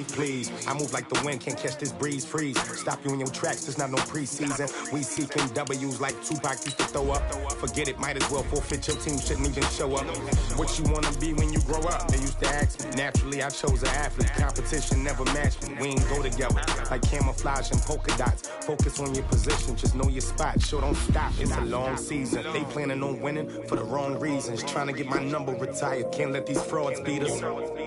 Please, I move like the wind, can't catch this breeze, freeze. Stop you in your tracks, there's not no preseason. We seeking W's like Tupac used to throw up. Forget it, might as well forfeit, your team shouldn't even show up. What you wanna be when you grow up? They used to ask me. Naturally, I chose an athlete. Competition never matched me. We ain't go together like camouflage and polka dots. Focus on your position, just know your spot. Sure, don't stop, it's a long season. They planning on winning for the wrong reasons. Trying to get my number retired, can't let these frauds beat us.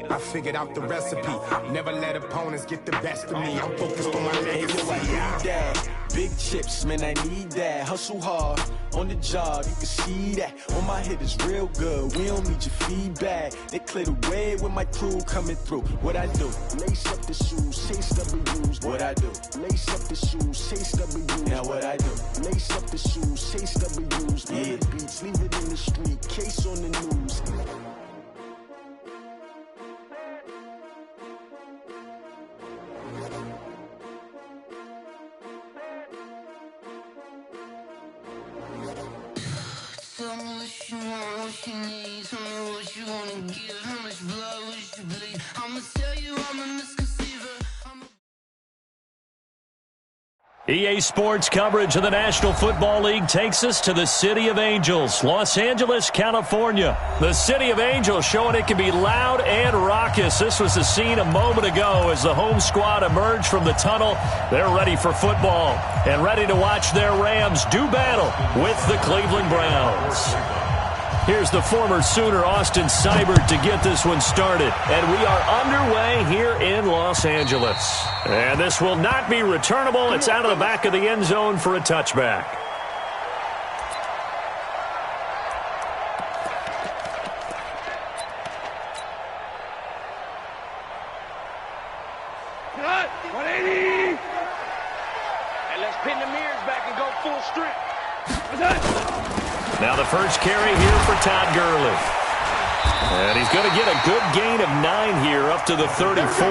I figured out the recipe. Never let opponents get the best of me. I'm focused on my legacy. I need that. Big chips, man, I need that. Hustle hard on the job, you can see that. On my hit is real good. We don't need your feedback. They clear the way with my crew coming through. What I do? Lace up the shoes, chase W's. What I do? Lace up the shoes, chase W's. Now what I do? Lace up the shoes, chase W's. Yeah, beats, leave it in the street, case on the news. Tell me what you want, what you need. Tell me what you wanna give. How much blood would you bleed? I'ma tell you I'm a misconceiver. EA Sports coverage of the National Football League takes us to the City of Angels, Los Angeles, California. The City of Angels showing it can be loud and raucous. This was the scene a moment ago as the home squad emerged from the tunnel. They're ready for football and ready to watch their Rams do battle with the Cleveland Browns. Here's the former Sooner, Austin Seibert, to get this one started. And we are underway here in Los Angeles. And this will not be returnable. It's out of the back of the end zone for a touchback. Cut! 180! And let's pin the mirrors back and go full strength. What's that? Now the first carry here for Todd Gurley. And he's going to get a good gain of 9 here up to the 34.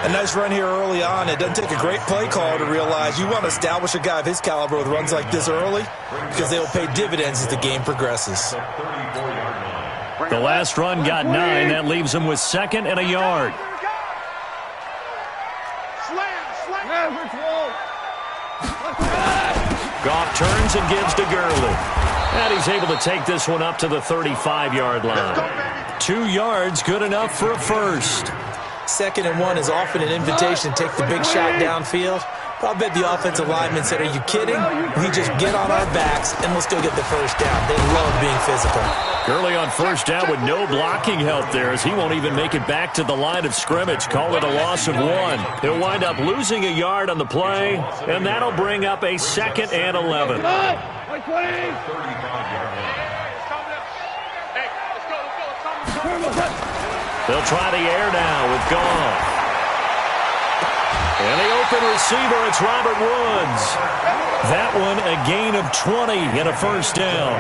A nice run here early on. It doesn't take a great play call to realize you want to establish a guy of his caliber with runs like this early because they will pay dividends as the game progresses. The last run got 9. That leaves him with 2nd and a yard. Goff turns and gives to Gurley. And he's able to take this one up to the 35-yard line. 2 yards, good enough for a first. 2nd and 1 is often an invitation to take the big shot downfield. But I bet the offensive lineman said, are you kidding? We just get on our backs and let's go get the first down. They love being physical. Gurley on first down with no blocking help there as he won't even make it back to the line of scrimmage. Call it a loss of 1. He'll wind up losing a yard on the play, and that'll bring up a 2nd and 11. They'll try the air now with Goff. And the open receiver, it's Robert Woods. That one a gain of 20 and a first down.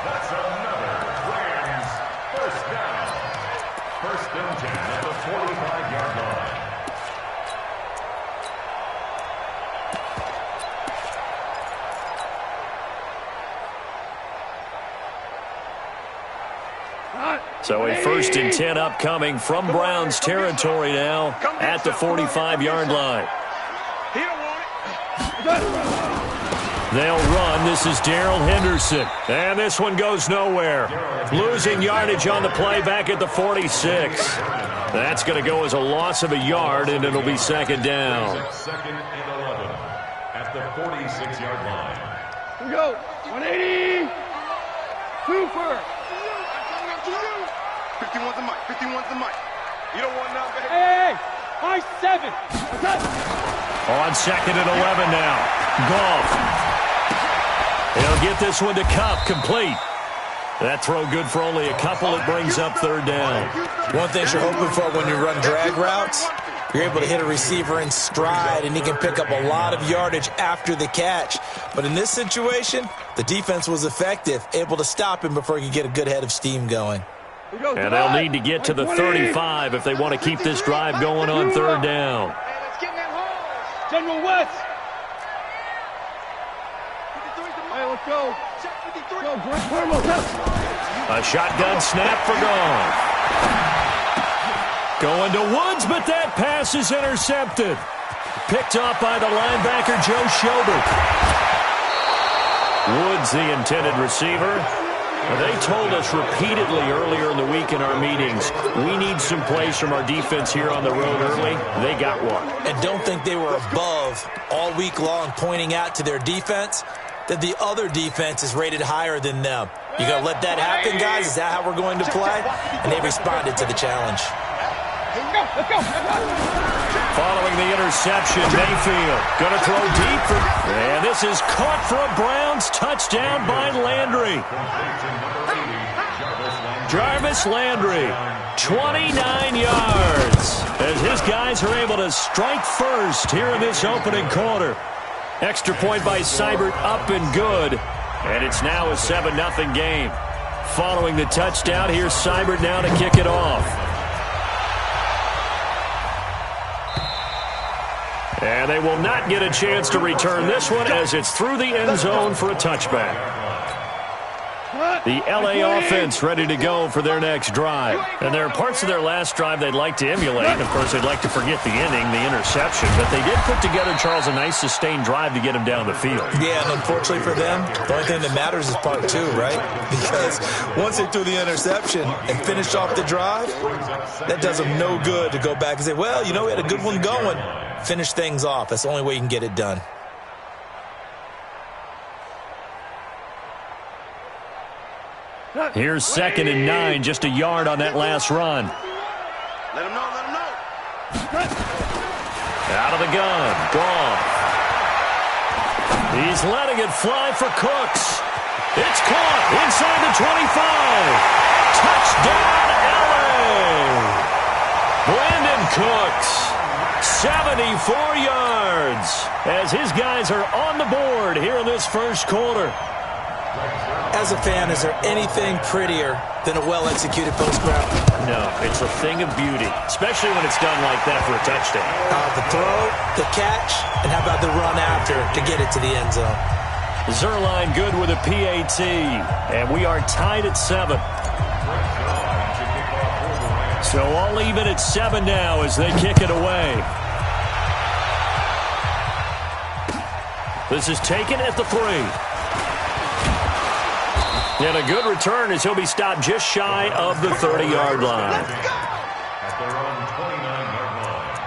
That's another Rams first down. First and 10 at the 45-yard line. So a first and 10 upcoming from Browns territory now at the 45-yard line. They'll run. This is Darrell Henderson. And this one goes nowhere. Losing yardage on the play back at the 46. That's going to go as a loss of a yard, and it'll be 2nd down. 2nd and 11 at the 46-yard line. Here we go. 180. 2 first. 51's the mic. 51's the mic. You don't want none, baby. Hey, high 7. On 2nd and 11 now. Goff. He'll get this one to Kupp, complete. That throw good for only a couple. It brings up 3rd down. One thing you're hoping for when you run drag routes, you're able to hit a receiver in stride, and he can pick up a lot of yardage after the catch. But in this situation, the defense was effective, able to stop him before he could get a good head of steam going. And they'll need to get to the 35 if they want to keep this drive going on 3rd down. General West. Hey, let's go. A shotgun snap for Goff. Going to Woods, but that pass is intercepted. Picked off by the linebacker, Joe Schobert. Woods, the intended receiver. They told us repeatedly earlier in the week in our meetings, we need some plays from our defense here on the road early. They got one. And don't think they were above all week long pointing out to their defense that the other defense is rated higher than them. You going to let that happen, guys? Is that how we're going to play? And they responded to the challenge. Let's go. Following the interception, Mayfield going to throw deep. And this is caught for a Browns touchdown by Landry. Jarvis Landry, 29 yards. As his guys are able to strike first here in this opening quarter. Extra point by Seibert, up and good. And it's now a 7-0 game. Following the touchdown, here's Seibert now to kick it off. And they will not get a chance to return this one as it's through the end zone for a touchback. The L.A. offense ready to go for their next drive. And there are parts of their last drive they'd like to emulate. Of course, they'd like to forget the inning, the interception. But they did put together, Charles, a nice sustained drive to get them down the field. Yeah, and unfortunately for them, the only thing that matters is part two, right? Because once they threw the interception and finished off the drive, that does them no good to go back and say, well, you know, we had a good one going. Finish things off. That's the only way you can get it done. Here's 2nd and 9, just a yard on that last run. Let him know. Out of the gun, Goff. He's letting it fly for Cooks. It's caught inside the 25. Touchdown, L.A. Brandon Cooks, 74 yards, as his guys are on the board here in this first quarter. As a fan, is there anything prettier than a well-executed post route? No, it's a thing of beauty, especially when it's done like that for a touchdown. The throw, the catch, and how about the run after to get it to the end zone? Zerline good with a PAT, and we are tied at 7. So all even at 7 now as they kick it away. This is taken at the 3. And a good return as he'll be stopped just shy of the 30-yard line. At their own 29-yard line.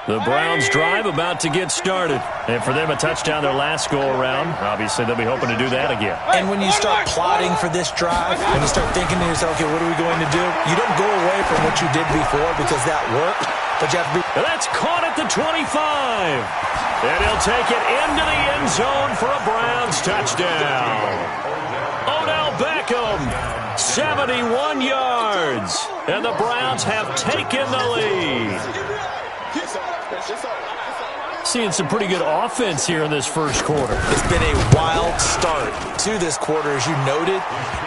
The Browns drive about to get started. And for them, a touchdown their last go-around. Obviously, they'll be hoping to do that again. And when you start plotting for this drive, when you start thinking to yourself, okay, what are we going to do? You don't go away from what you did before because that worked, but you have to be... That's caught at the 25. And he'll take it into the end zone for a Browns touchdown. Odell Beckham, 71 yards. And the Browns have taken the lead. Seeing some pretty good offense here in this first quarter. It's been a wild start to this quarter, as you noted.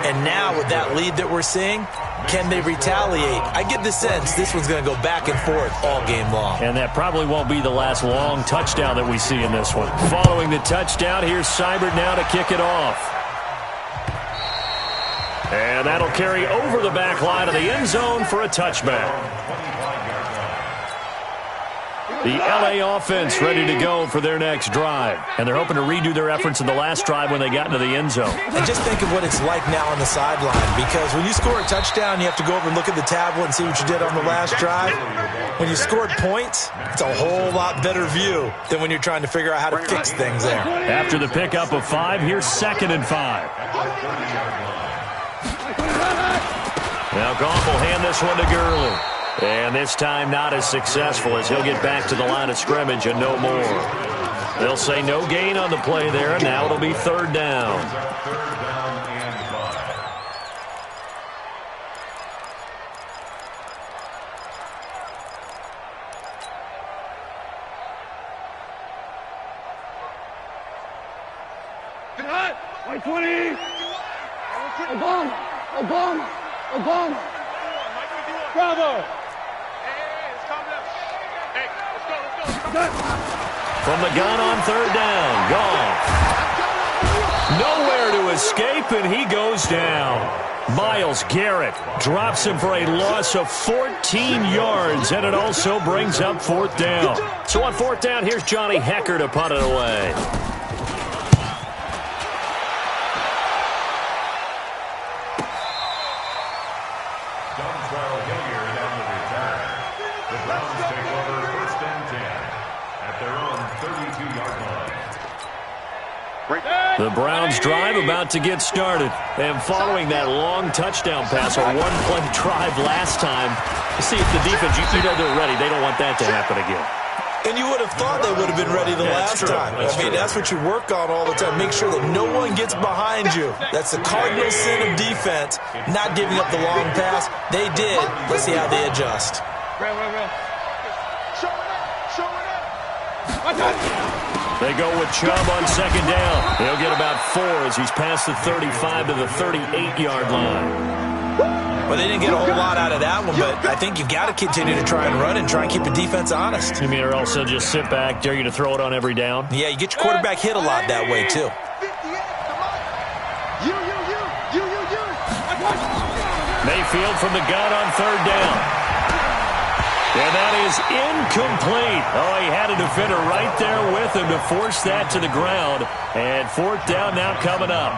And now with that lead that we're seeing, can they retaliate? I get the sense this one's going to go back and forth all game long. And that probably won't be the last long touchdown that we see in this one. Following the touchdown, here's Seibert now to kick it off. And that'll carry over the back line of the end zone for a touchback. The L.A. offense ready to go for their next drive. And they're hoping to redo their efforts in the last drive when they got into the end zone. And just think of what it's like now on the sideline. Because when you score a touchdown, you have to go over and look at the tablet and see what you did on the last drive. When you scored points, it's a whole lot better view than when you're trying to figure out how to fix things there. After the pickup of 5, here's 2nd and 5. Now Goff will hand this one to Gurley. And this time not as successful as he'll get back to the line of scrimmage and no more. They'll say no gain on the play there, and now it'll be 3rd down. Obama. Bravo. Hey, let's calm down. Hey, let's go. From the gun on third down, Goff. Nowhere to escape, and he goes down. Myles Garrett drops him for a loss of 14 yards, and it also brings up fourth down. So on fourth down, here's Johnny Hecker to punt it away. The Browns drive about to get started. And following that long touchdown pass, a one-play drive last time, see if the defense, you know they're ready. They don't want that to happen again. And you would have thought they would have been ready the last time. That's what you work on all the time. Make sure that no one gets behind you. That's the cardinal sin of defense, not giving up the long pass. They did. Let's see how they adjust. They go with Chubb on second down. He'll get about 4 as he's past the 35 to the 38-yard line. Well, they didn't get a whole lot out of that one, but I think you've got to continue to try and run and try and keep the defense honest. You mean or also just sit back, dare you to throw it on every down? Yeah, you get your quarterback hit a lot that way, too. Mayfield from the gun on third down. And that is incomplete. Oh, he had a defender right there with him to force that to the ground. And fourth down now coming up.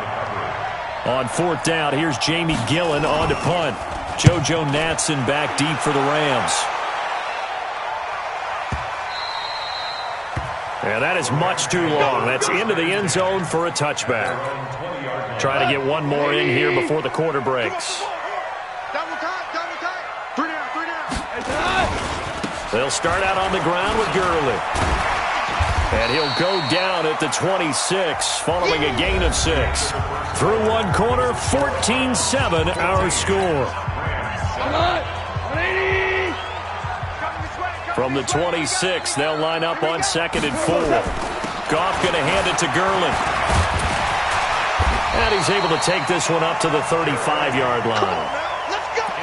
On fourth down, here's Jamie Gillen on to punt. JoJo Natson back deep for the Rams. And that is much too long. That's into the end zone for a touchback. Trying to get one more in here before the quarter breaks. They'll start out on the ground with Gurley. And he'll go down at the 26, following a gain of 6. Through one quarter, 14-7 our score. From the 26, they'll line up on second and 4. Goff going to hand it to Gurley. And he's able to take this one up to the 35-yard line.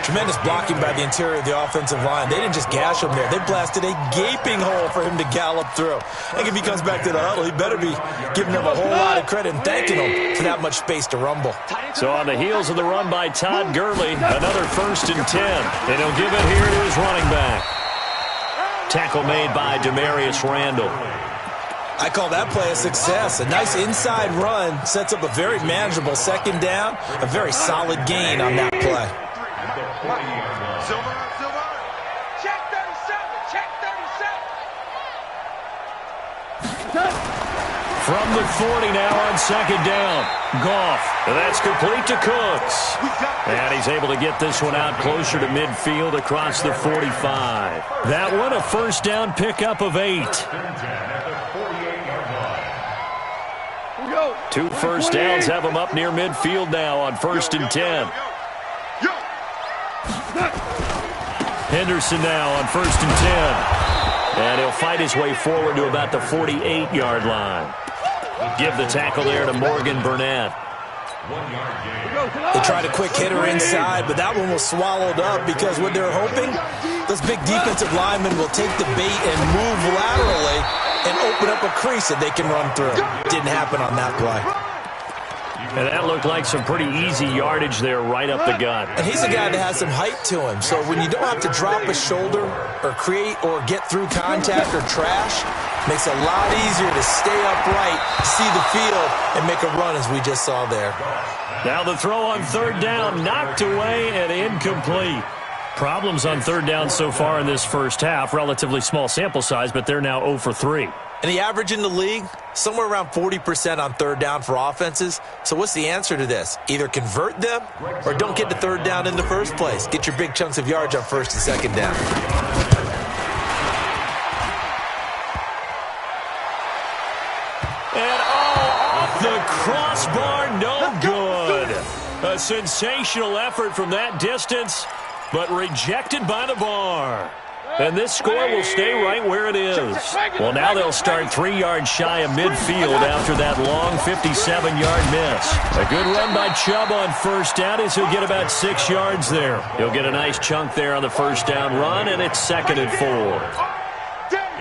Tremendous blocking by the interior of the offensive line. They didn't just gash him there. They blasted a gaping hole for him to gallop through. I think if he comes back to the huddle, he better be giving them a whole lot of credit and thanking them for that much space to rumble. So on the heels of the run by Todd Gurley, another 1st and 10. And he'll give it here to his running back. Tackle made by Demarius Randall. I call that play a success. A nice inside run sets up a very manageable second down. A very solid gain on that play. Silver. Check 37. Check 37. From the 40 now on second down. Goff. That's complete to Cooks. And he's able to get this one out closer to midfield across the 45. That one a first down pickup of 8. 2 first downs have him up near midfield now on 1st and 10. Henderson now on 1st and 10. And he'll fight his way forward to about the 48-yard line. Give the tackle there to Morgan Burnett. They tried a quick hitter inside, but that one was swallowed up because what they're hoping, those big defensive linemen will take the bait and move laterally and open up a crease that they can run through. Didn't happen on that play. And that looked like some pretty easy yardage there right up the gut. And he's a guy that has some height to him. So when you don't have to drop a shoulder or create or get through contact or trash, makes it a lot easier to stay upright, see the field, and make a run as we just saw there. Now the throw on third down, knocked away and incomplete. Problems on third down so far in this first half. Relatively small sample size, but they're now 0 for 3. And the average in the league, somewhere around 40% on third down for offenses. So what's the answer to this? Either convert them or don't get to third down in the first place. Get your big chunks of yards on first and second down. And off the crossbar, no good. A sensational effort from that distance, but rejected by the bar. And this score will stay right where it is. Well, now they'll start 3 yards shy of midfield after that long 57-yard miss. A good run by Chubb on first down as he'll get about 6 yards there. He'll get a nice chunk there on the first down run, and it's 2nd and 4.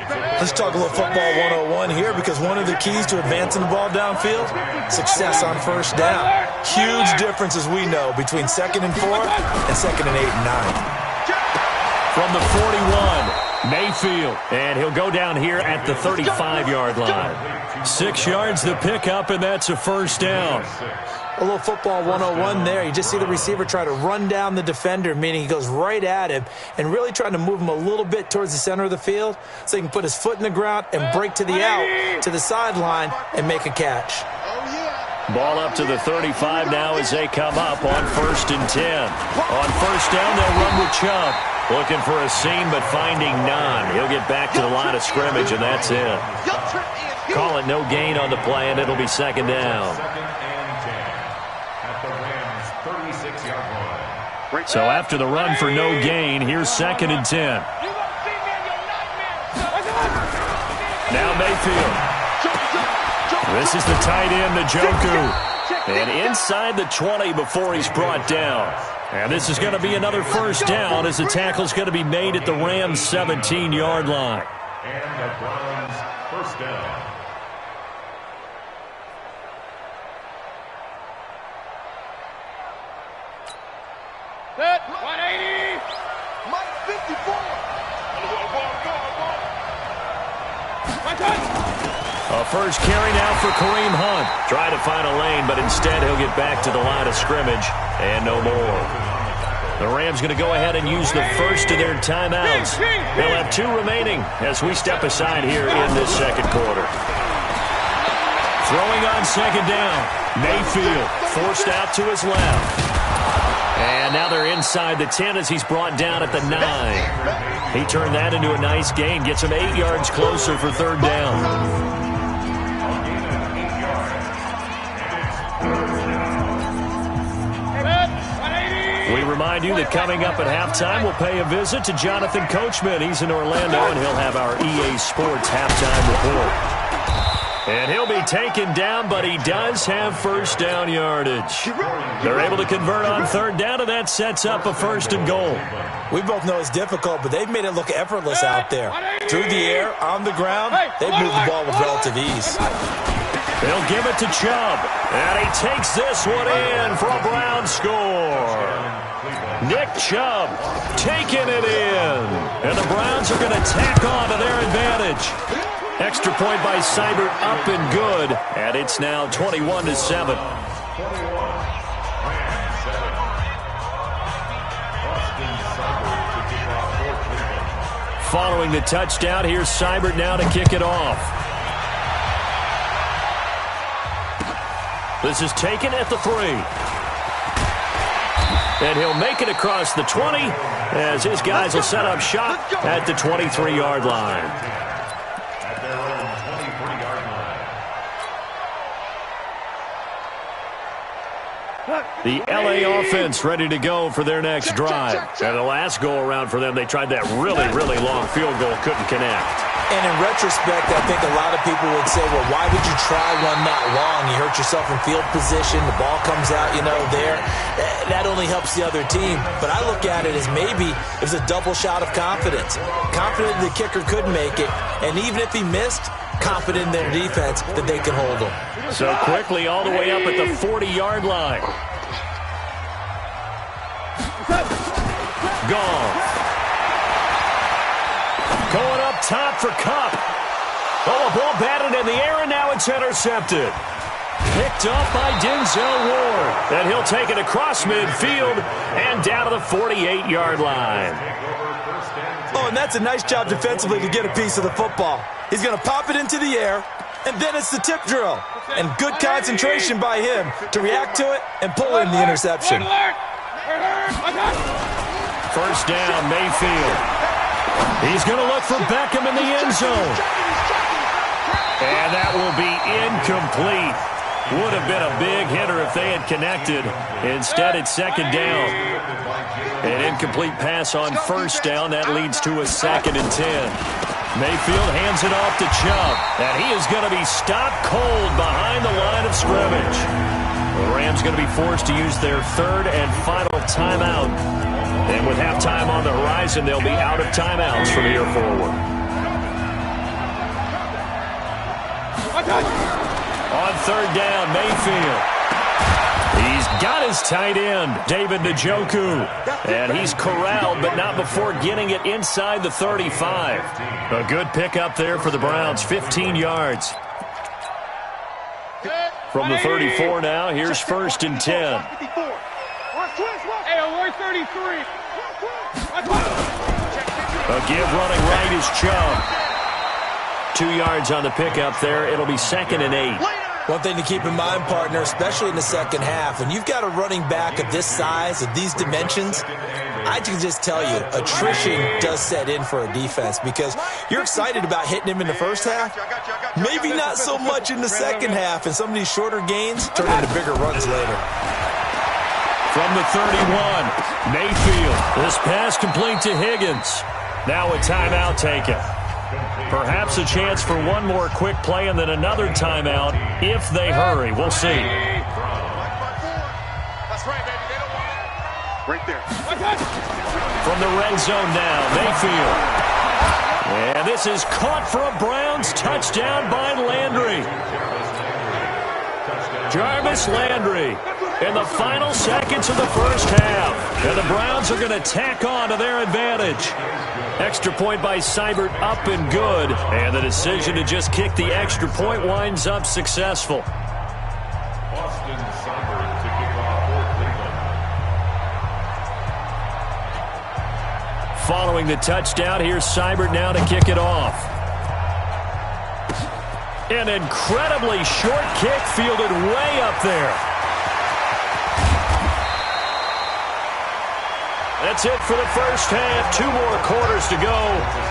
Let's talk a little football 101 here, because one of the keys to advancing the ball downfield, success on first down. Huge difference, as we know, between 2nd and 4 and 2nd and 8 and 9. From the 41, Mayfield. And he'll go down here at the 35-yard line. 6 yards the pickup, and that's a first down. A little football 101 there. You just see the receiver try to run down the defender, meaning he goes right at him and really trying to move him a little bit towards the center of the field so he can put his foot in the ground and break to the out, to the sideline, and make a catch. Ball up to the 35 now as they come up on 1st and 10. On first down, they'll run with Chubb. Looking for a seam, but finding none. He'll get back to the line of scrimmage, and that's it. Call it no gain on the play, and it'll be 2nd down. So after the run for no gain, here's 2nd and 10. Now Mayfield. This is the tight end, Njoku. And inside the 20 before he's brought down. And this is going to be another first down as the tackle's going to be made at the Rams' 17-yard line. And the Browns first down. Set, 180. Mike 54. A first carry now for Kareem Hunt. Try to find a lane, but instead he'll get back to the line of scrimmage and no more. The Rams going to go ahead and use the first of their timeouts. They'll have 2 remaining as we step aside here in this 2nd quarter. Throwing on 2nd down. Mayfield forced out to his left. And now they're inside the 10 as he's brought down at the 9. He turned that into a nice gain. Gets him 8 yards closer for 3rd down. We remind you that coming up at halftime, we'll pay a visit to Jonathan Coachman. He's in Orlando, and he'll have our EA Sports halftime report. And he'll be taken down, but he does have first down yardage. They're able to convert on 3rd down, and that sets up a 1st and goal. We both know it's difficult, but they've made it look effortless out there. Through the air, on the ground, they've moved the ball with relative ease. They'll give it to Chubb, and he takes this one in for a Brown score. Nick Chubb taking it in, and the Browns are going to tack on to their advantage. Extra point by Seibert, up and good, and it's now 21-7. Following the touchdown, here's Seibert now to kick it off. This is taken at the 3. And he'll make it across the 20 as his guys will set up shop at the 23-yard line. The L.A. offense ready to go for their next drive. And the last go-around for them, they tried that really, really long field goal, couldn't connect. And in retrospect, I think a lot of people would say, well, why would you try one that long? You hurt yourself in field position. The ball comes out, there. That only helps the other team. But I look at it as maybe it was a double shot of confidence. Confident the kicker could make it. And even if he missed, confident in their defense that they could hold him. So quickly all the way up at the 40-yard line. Gone. Going up top for Kupp. Oh, a ball batted in the air, and now it's intercepted. Picked up by Denzel Ward. And he'll take it across midfield and down to the 48-yard line. Oh, and that's a nice job defensively to get a piece of the football. He's going to pop it into the air, and then it's the tip drill. And good concentration by him to react to it and pull in the interception. First down, Mayfield. He's going to look for Beckham in the end zone. And that will be incomplete. Would have been a big hitter if they had connected. Instead, it's 2nd down. An incomplete pass on 1st down. That leads to a 2nd and 10. Mayfield hands it off to Chubb. And he is going to be stopped cold behind the line of scrimmage. The Rams going to be forced to use their 3rd and final timeout. And with halftime on the horizon, they'll be out of timeouts from here forward. On third down, Mayfield. He's got his tight end, David Njoku. And he's corralled, but not before getting it inside the 35. A good pickup there for the Browns, 15 yards. From the 34 now, here's 1st and 10. Hey, we're 33. A give running right is Chubb. 2 yards on the pickup there. It'll be 2nd and 8. One thing to keep in mind, partner, especially in the second half, when you've got a running back of this size, of these dimensions, I can just tell you, attrition does set in for a defense because you're excited about hitting him in the first half, maybe not so much in the second half, and some of these shorter gains turn into bigger runs later. From the 31, Mayfield. This pass complete to Higgins. Now a timeout taken. Perhaps a chance for one more quick play and then another timeout if they hurry. We'll see. That's right, baby. They don't want it. Right there. From the red zone now, Mayfield. And this is caught for a Browns touchdown by Landry. Jarvis Landry in the final seconds of the first half. And the Browns are going to tack on to their advantage. Extra point by Seibert up and good. And the decision to just kick the extra point winds up successful. Austin Seibert to kick off for Cleveland. Following the touchdown, here's Seibert now to kick it off. An incredibly short kick fielded way up there. That's it for the first half. 2 more quarters to go.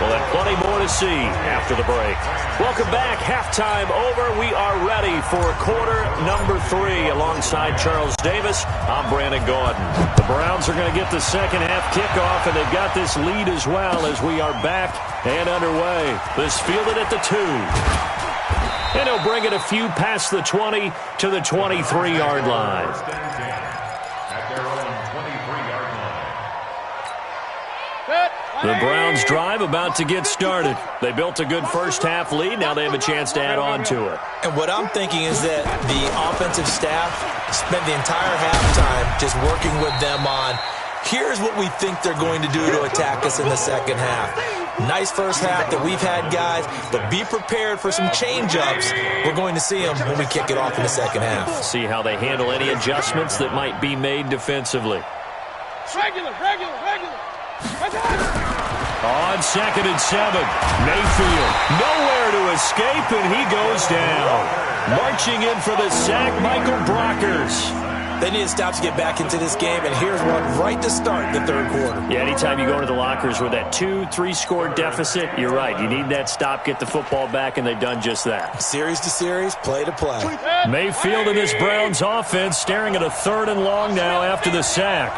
We'll have plenty more to see after the break. Welcome back. Halftime over. We are ready for quarter number 3. Alongside Charles Davis, I'm Brandon Gaudin. The Browns are going to get the second half kickoff, and they've got this lead as well as we are back and underway. This fielded at the 2. And he'll bring it a few past the 20 to the 23-yard line. The Browns drive about to get started. They built a good first half lead. Now they have a chance to add on to it. And what I'm thinking is that the offensive staff spent the entire halftime just working with them on, here's what we think they're going to do to attack us in the second half. Nice first half that we've had, guys, but be prepared for some change-ups. We're going to see them when we kick it off in the second half. See how they handle any adjustments that might be made defensively. Regular. On 2nd and 7, Mayfield nowhere to escape, and he goes down. Marching in for the sack, Michael Brockers. They need to stop to get back into this game, and here's one right to start the third quarter. Yeah, anytime you go into the lockers with that 2-3 score deficit, you're right. You need that stop, get the football back, and they've done just that. Series to series, play to play. Mayfield and this Browns offense staring at a 3rd and long now after the sack.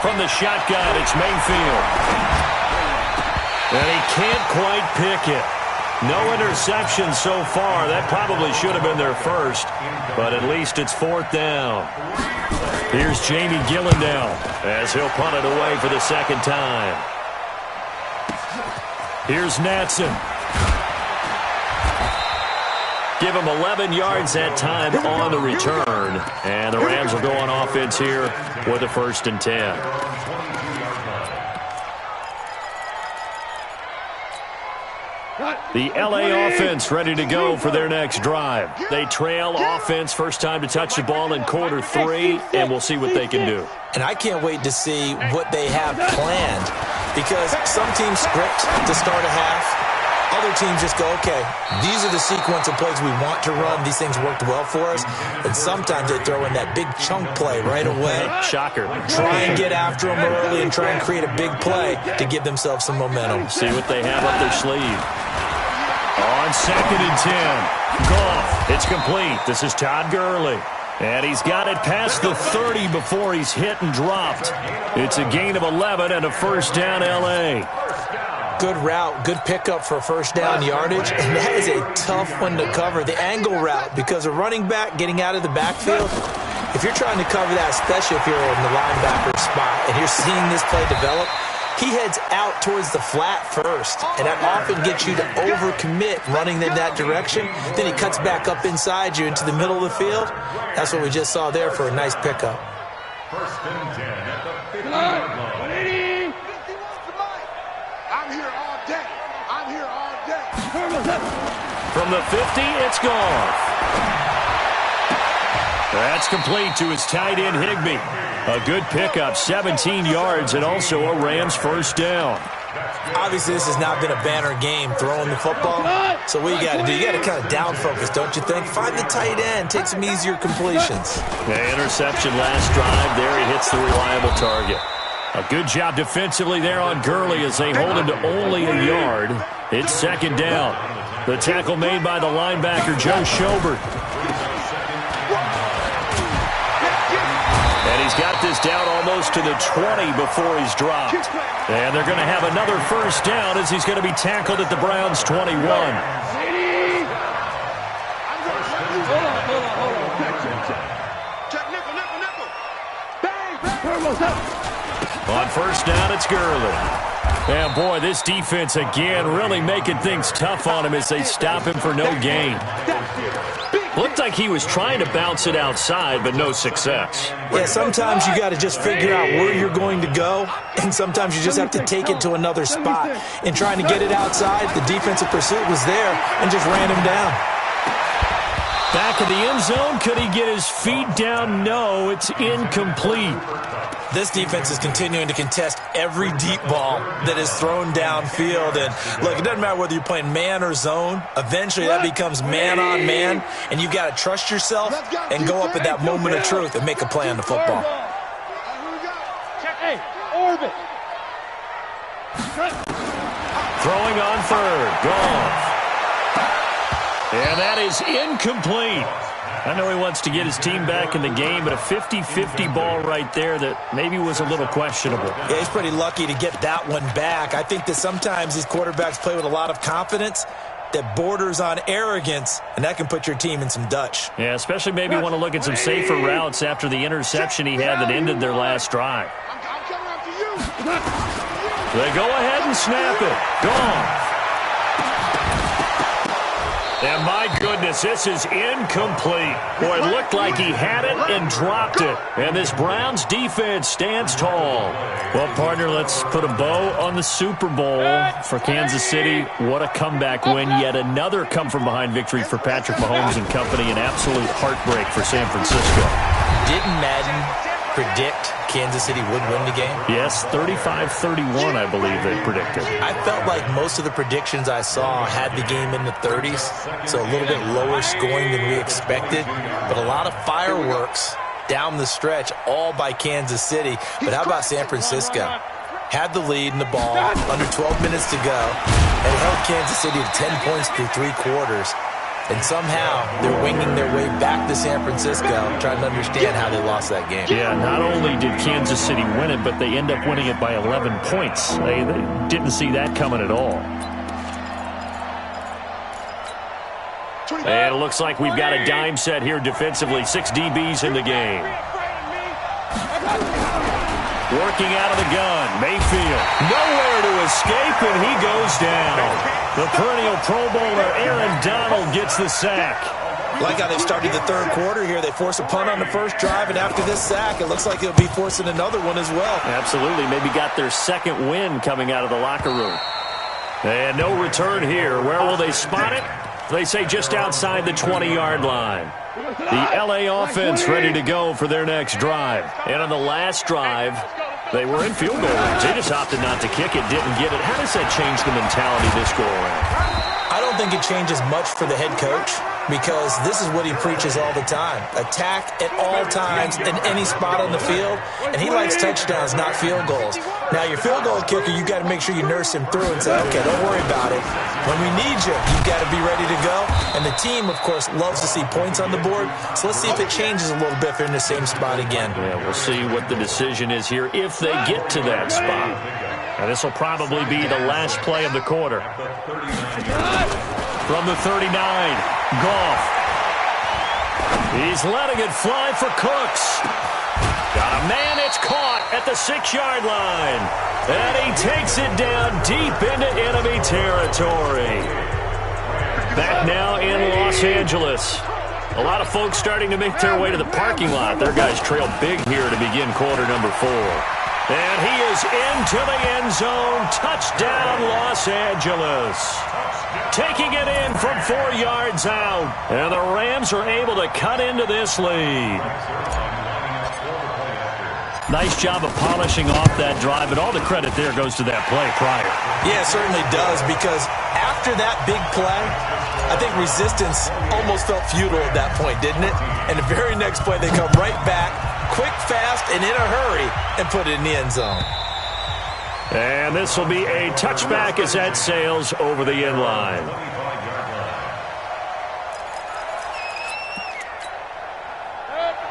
From the shotgun, it's Mayfield. And he can't quite pick it. No interception so far. That probably should have been their first, but at least it's 4th down. Here's Jamie Gillandale as he'll punt it away for the second time. Here's Natson. Give him 11 yards that time on the return. And the Rams will go on offense here with a 1st and 10. The LA offense ready to go for their next drive. They trail offense, first time to touch the ball in quarter 3, and we'll see what they can do. And I can't wait to see what they have planned, because some teams script to start a half. Other teams just go, okay, these are the sequence of plays we want to run. These things worked well for us. And sometimes they throw in that big chunk play right away. Shocker. Try and get after them early and try and create a big play to give themselves some momentum. See what they have up their sleeve. On 2nd and 10. Goff. It's complete. This is Todd Gurley. And he's got it past the 30 before he's hit and dropped. It's a gain of 11 and a 1st down L.A. Good route, good pickup for first down yardage, and that is a tough one to cover, the angle route, because a running back getting out of the backfield, if you're trying to cover that, especially if you're in the linebacker spot and you're seeing this play develop, he heads out towards the flat first, and that often gets you to overcommit running in that direction. Then he cuts back up inside you into the middle of the field. That's what we just saw there for a nice pickup. First and 10 at the 50-yard line. I'm here all day. I'm here all day. From the 50, it's gone. That's complete to his tight end, Higbee. A good pickup, 17 yards, and also a Rams first down. Obviously, this has not been a banner game throwing the football. So what you got to do, you got to kind of down focus, don't you think? Find the tight end, take some easier completions. The interception last drive. There he hits the reliable target. A good job defensively there on Gurley as they hold him to only a yard. It's second down. The tackle made by the linebacker, Joe Schobert. And he's got this down almost to the 20 before he's dropped. And they're going to have another first down as he's going to be tackled at the Browns' 21. On first down, it's Gurley. And boy, this defense again really making things tough on him as they stop him for no gain. Looked like he was trying to bounce it outside, but no success. Yeah, sometimes you got to just figure out where you're going to go, and sometimes you just have to take it to another spot. In trying to get it outside, the defensive pursuit was there and just ran him down. Back in the end zone, could he get his feet down? No, it's incomplete. This defense is continuing to contest every deep ball that is thrown downfield. And look, it doesn't matter whether you're playing man or zone. Eventually, that becomes man on man, and you've got to trust yourself and go up at that moment of truth and make a play on the football. Hey, orbit. Throwing on third. Goff. And that is incomplete. I know he wants to get his team back in the game, but a 50-50 ball right there that maybe was a little questionable. Yeah, he's pretty lucky to get that one back. I think that sometimes these quarterbacks play with a lot of confidence that borders on arrogance, and that can put your team in some Dutch. Yeah, especially maybe want to look at some safer routes after the interception he had that ended their last drive. I'm coming after you. They go ahead and snap it. Gone. And my goodness, this is incomplete. Boy, it looked like he had it and dropped it. And this Browns defense stands tall. Well, partner, let's put a bow on the Super Bowl for Kansas City. What a comeback win. Yet another come-from-behind victory for Patrick Mahomes and company. An absolute heartbreak for San Francisco. Didn't Madden predict Kansas City would win the game? Yes, 35-31, I believe they predicted. I felt like most of the predictions I saw had the game in the 30s, so a little bit lower scoring than we expected, but a lot of fireworks down the stretch, all by Kansas City. But how about San Francisco? Had the lead in the ball, under 12 minutes to go, and held Kansas City to 10 points through 3 quarters. And somehow they're winging their way back to San Francisco, trying to understand how they lost that game. Yeah, not only did Kansas City win it, but they end up winning it by 11 points. They didn't see that coming at all. And it looks like we've got a dime set here defensively. 6 DBs in the game. Working out of the gun, Mayfield. Nowhere to escape, and he goes down. The perennial Pro Bowler Aaron Donald gets the sack. Like how they started the third quarter here. They force a punt on the first drive, and after this sack, it looks like they'll be forcing another one as well. Absolutely. Maybe got their second win coming out of the locker room. And no return here. Where will they spot it? They say just outside the 20-yard line. The L.A. offense ready to go for their next drive. And on the last drive, they were in field goal range. They just opted not to kick it, didn't get it. How does that change the mentality this go around? I don't think it changes much for the head coach because this is what he preaches all the time. Attack at all times in any spot on the field, and he likes touchdowns, not field goals. Now, your field goal kicker, you got to make sure you nurse him through and say, okay, don't worry about it. When we need you, you've got to be ready to go. And the team, of course, loves to see points on the board. So let's see if it changes a little bit if they're in the same spot again. Yeah, we'll see what the decision is here if they get to that spot. And this will probably be the last play of the quarter. From the 39, Goff. He's letting it fly for Cooks. Got a man, it's caught, and at the 6-yard line. And he takes it down deep into enemy territory. Back now in Los Angeles. A lot of folks starting to make their way to the parking lot. Their guys trail big here to begin quarter number 4. And he is into the end zone. Touchdown, Los Angeles. Taking it in from 4 yards out. And the Rams are able to cut into this lead. Nice job of polishing off that drive, and all the credit there goes to that play prior. Yeah, it certainly does, because after that big play, I think resistance almost felt futile at that point, didn't it? And the very next play, they come right back, quick, fast, and in a hurry, and put it in the end zone. And this will be a touchback as that sails over the end line.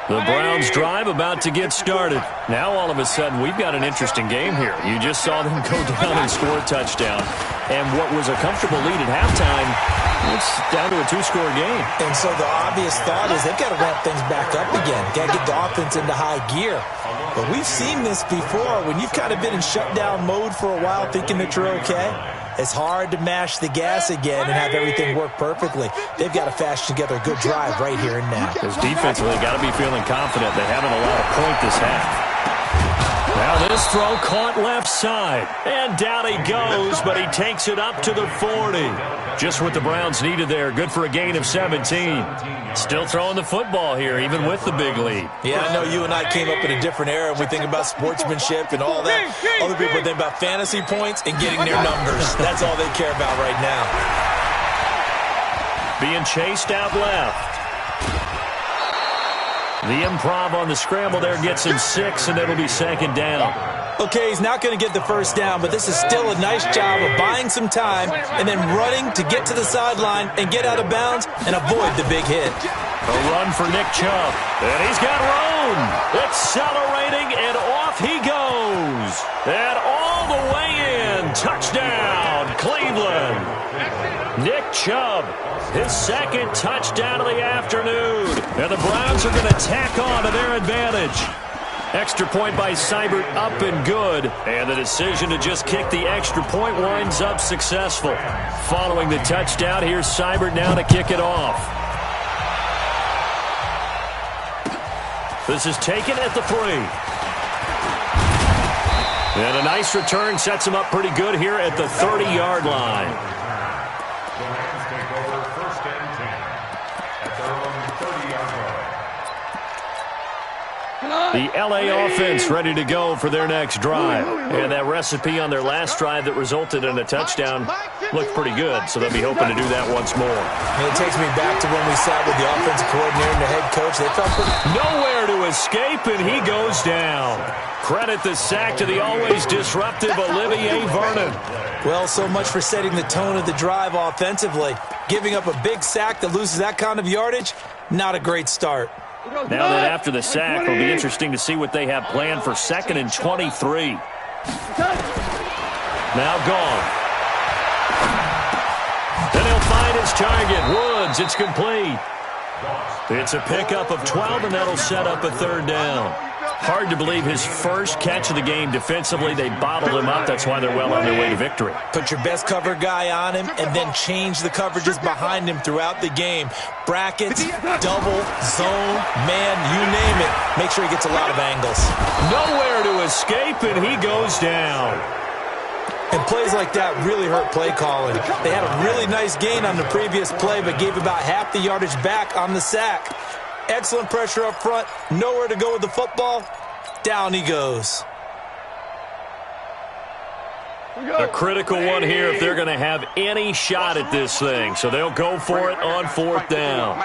The Browns drive about to get started. Now all of a sudden we've got an interesting game here. You just saw them go down and score a touchdown. And what was a comfortable lead at halftime, it's down to a 2-score game. And so the obvious thought is they've got to ramp things back up again. Got to get the offense into high gear. But we've seen this before. When you've kind of been in shutdown mode for a while thinking that you're okay, it's hard to mash the gas again and have everything work perfectly. They've got to fashion together a good drive right here and now. Because defensively, they got to be feeling confident. They haven't allowed a point this half. Now this throw caught left side. And down he goes, but he takes it up to the 40. Just what the Browns needed there. Good for a gain of 17. Still throwing the football here, even with the big lead. Yeah, I know you and I came up in a different era, and we think about sportsmanship and all that. Other people think about fantasy points and getting their numbers. That's all they care about right now. Being chased out left. The improv on the scramble there gets him 6, and it'll be second down. Okay, he's not going to get the first down, but this is still a nice job of buying some time and then running to get to the sideline and get out of bounds and avoid the big hit. A run for Nick Chubb, and he's got room. Accelerating, and off he goes. And all the way in. Touchdown, Cleveland. Nick Chubb, his second touchdown of the afternoon. And the Browns are going to tack on to their advantage. Extra point by Seibert, up and good. And the decision to just kick the extra point winds up successful. Following the touchdown, here's Seibert now to kick it off. This is taken at the 3. And a nice return sets him up pretty good here at the 30-yard line. The Rams take over 1st and 10 at their own 30-yard line. The LA offense ready to go for their next drive. And that recipe on their last drive that resulted in a touchdown looked pretty good, so they'll be hoping to do that once more. And it takes me back to when we sat with the offensive coordinator and the head coach. They felt pretty... Nowhere to escape, and he goes down. Credit the sack to the always disruptive Olivier Vernon. Well, so much for setting the tone of the drive offensively. Giving up a big sack that loses that kind of yardage, not a great start. Now that after the sack, it'll be interesting to see what they have planned for 2nd and 23. Now gone. Then he'll find his target. Woods, it's complete. It's a pickup of 12, and that'll set up a 3rd down. Hard to believe his first catch of the game defensively. They bottled him up. That's why they're well on their way to victory. Put your best cover guy on him and then change the coverages behind him throughout the game. Brackets, double, zone, man, you name it. Make sure he gets a lot of angles. Nowhere to escape, and he goes down. And plays like that really hurt play calling. They had a really nice gain on the previous play, but gave about half the yardage back on the sack. Excellent pressure up front. Nowhere to go with the football. Down he goes. A critical one here if they're going to have any shot at this thing. So they'll go for it on 4th down.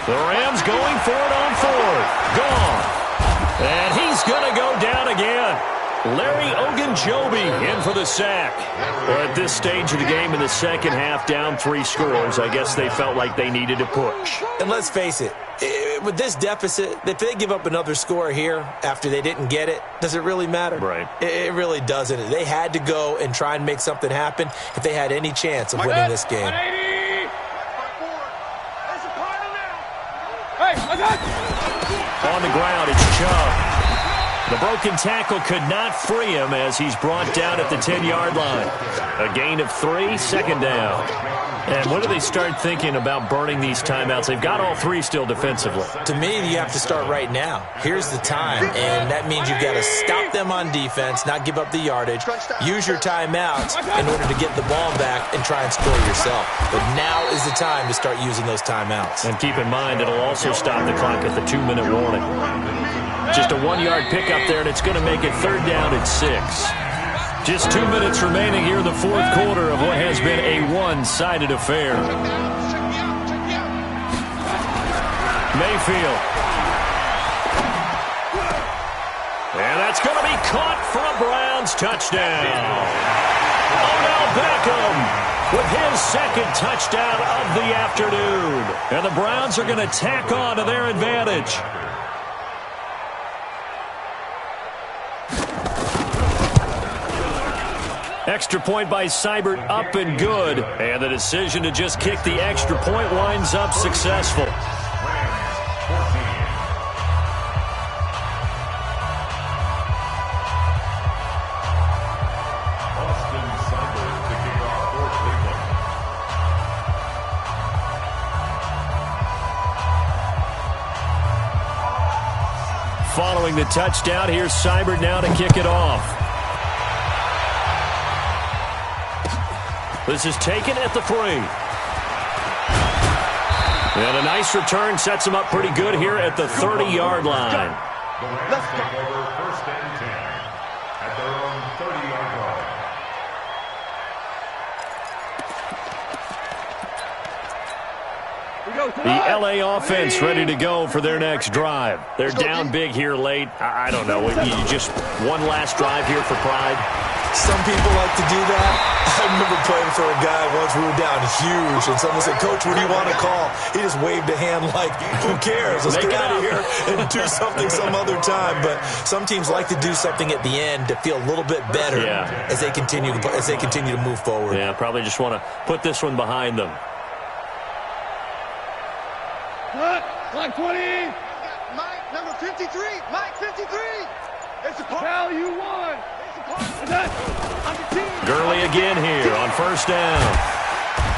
The Rams going for it on 4th. Gone. And he's going to go down again. Larry Ogunjobi in for the sack. Well, at this stage of the game in the second half, down 3 scores, I guess they felt like they needed to push. And let's face it, with this deficit, if they give up another score here after they didn't get it, does it really matter? Right. It really doesn't. They had to go and try and make something happen if they had any chance of winning this game. Hey, On the ground, it's Chubb. The broken tackle could not free him as he's brought down at the 10-yard line. A gain of 3, second down. And when do they start thinking about burning these timeouts? They've got all 3 still defensively. To me, you have to start right now. Here's the time, and that means you've got to stop them on defense, not give up the yardage, use your timeouts in order to get the ball back and try and score yourself. But now is the time to start using those timeouts. And keep in mind, it'll also stop the clock at the 2-minute warning. Just a 1-yard pickup there, and it's going to make it 3rd down and 6. Just 2 minutes remaining here in the 4th quarter of what has been a one-sided affair. Mayfield. And that's going to be caught for a Browns touchdown. Odell Beckham with his 2nd touchdown of the afternoon. And the Browns are going to tack on to their advantage. Extra point by Seibert, up and good. And the decision to just kick the extra point winds up successful. Following the touchdown, here's Seibert now to kick it off. This is taken at the 3. And a nice return sets him up pretty good here at the 30-yard line. Let's take over 1st and 10 at their own 30-yard line. The L.A. offense ready to go for their next drive. They're down big here late. I don't know. You just one last drive here for pride. Some people like to do that. I remember playing for a guy once. We were down huge, and someone said, "Coach, what do you want to call?" He just waved a hand like, "Who cares? Let's get out of here and do something some other time." But some teams like to do something at the end to feel a little bit better as they continue to move forward. Yeah, probably just want to put this one behind them. Mike 20. Mike number 53. Mike 53. It's a call. You won. Gurley again here on 1st down.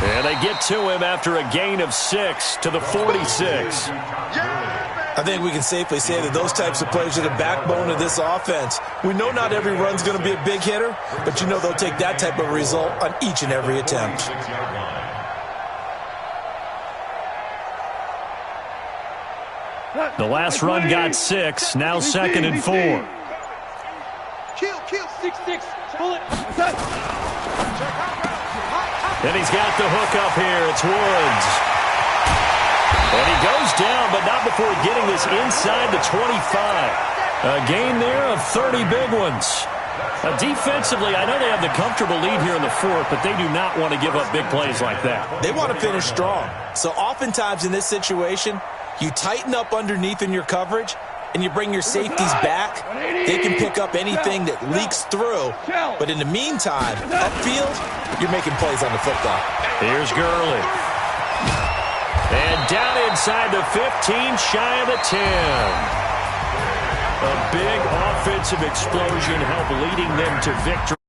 And they get to him after a gain of 6 to the 46. I think we can safely say that those types of plays are the backbone of this offense. We know not every run's going to be a big hitter, but you know they'll take that type of result on each and every attempt. The last run got 6, now 2nd and 4. Kill, 6-6, pull it. And he's got the hook up here. It's Woods. And he goes down, but not before getting this inside the 25. A gain there of 30 big ones. Defensively, I know they have the comfortable lead here in the 4th, but they do not want to give up big plays like that. They want to finish strong. So oftentimes in this situation, you tighten up underneath in your coverage, and you bring your safeties back. They can pick up anything that leaks through. But in the meantime, upfield, you're making plays on the football. Here's Gurley. And down inside the 15, shy of the 10. A big offensive explosion helped leading them to victory.